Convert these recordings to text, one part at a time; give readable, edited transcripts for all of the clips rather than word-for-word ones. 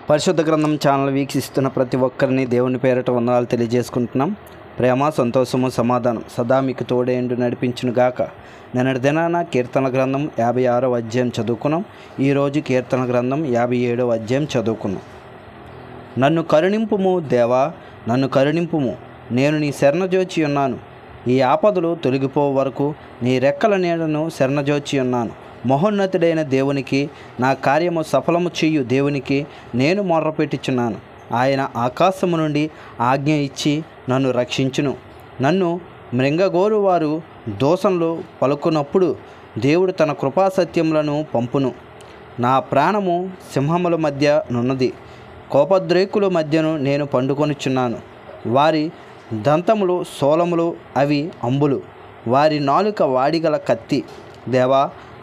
పరిశుద్ధ గ్రంథం ఛానల్ వీక్షిస్తున్న ప్రతి ఒక్కరిని దేవుని పేరిట వందనాలు తెలియజేసుకుంటున్నాం. ప్రేమ, సంతోషము, సమాధానం సదా మీకు తోడేండు నడిపించును గాక. నిన్నటి దినాన కీర్తన గ్రంథం 56వ అధ్యాయం చదువుకున్నాం. ఈరోజు కీర్తన గ్రంథం 57వ అధ్యాయం చదువుకున్నాం. నన్ను కరుణింపుము దేవా, నన్ను కరుణింపుము, నేను నీ శరణజోచి ఉన్నాను. ఈ ఆపదలు తొలగిపో వరకు నీ రెక్కల నీడను శరణజోచి ఉన్నాను. మహోన్నతుడైన దేవునికి, నా కార్యము సఫలము చేయు దేవునికి నేను మొర్రపెట్టుచున్నాను. ఆయన ఆకాశము నుండి ఆజ్ఞ ఇచ్చి నన్ను రక్షించును. నన్ను మృంగగోరు వారు దోషంలో పలుకున్నప్పుడు దేవుడు తన కృపాసత్యములను పంపును. నా ప్రాణము సింహముల మధ్య నున్నది, కోపద్రేకుల మధ్యను నేను పండుకొనుచున్నాను. వారి దంతములు శూలములు, అవి అంబులు, వారి నాలుక వాడిగల కత్తి. దేవా,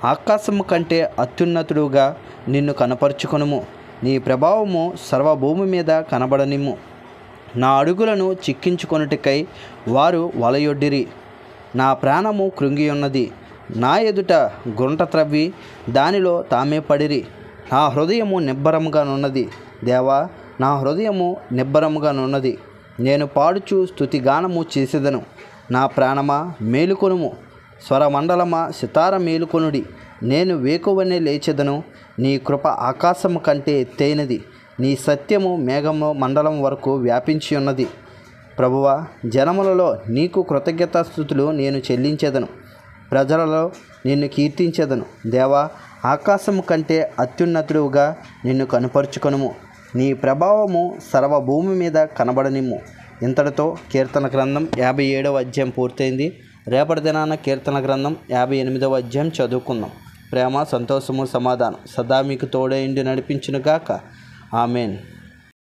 ఆకాశము కంటే అత్యున్నతుడుగా నిన్ను కనపరుచుకొనుము. నీ ప్రభావము సర్వభూమి మీద కనబడనిమ్ము. నా అడుగులను చిక్కించుకొనుటకై వారు వలయొడ్డిరి. నా ప్రాణము కృంగి ఉన్నది. నా ఎదుట గుంట త్రవ్వి దానిలో తామే పడిరి. నా హృదయము నిబ్బరముగానున్నది. దేవా, నా హృదయము నిబ్బరముగానున్నది. నేను పాడుచు స్తుతిగానము చేసేదను. నా ప్రాణమా మేలుకొనుము, స్వరమండలమా సితార మేలుకొనుడి. నేను వేకువనే లేచెదను. నీ కృప ఆకాశము కంటే ఎత్తైనది, నీ సత్యము మేఘము మండలం వరకు వ్యాపించి ఉన్నది. ప్రభువా, జనములలో నీకు కృతజ్ఞతాస్తుతులు నేను చెల్లించెదను, ప్రజలలో నిన్ను కీర్తించెదను. దేవా, ఆకాశము కంటే అత్యున్నతుడుగా నిన్ను కనుపరుచుకొనుము. నీ ప్రభావము సర్వభూమి మీద కనబడనిమ్ము. ఇంతటితో కీర్తన గ్రంథం 57వ అధ్యాయం పూర్తయింది. రేపటి దినాన కీర్తన గ్రంథం 58వ అధ్యాయం చదువుకుందాం. ప్రేమ, సంతోషము, సమాధానం సదా మీకు తోడైండి నడిపించును గాక. ఆమెన్.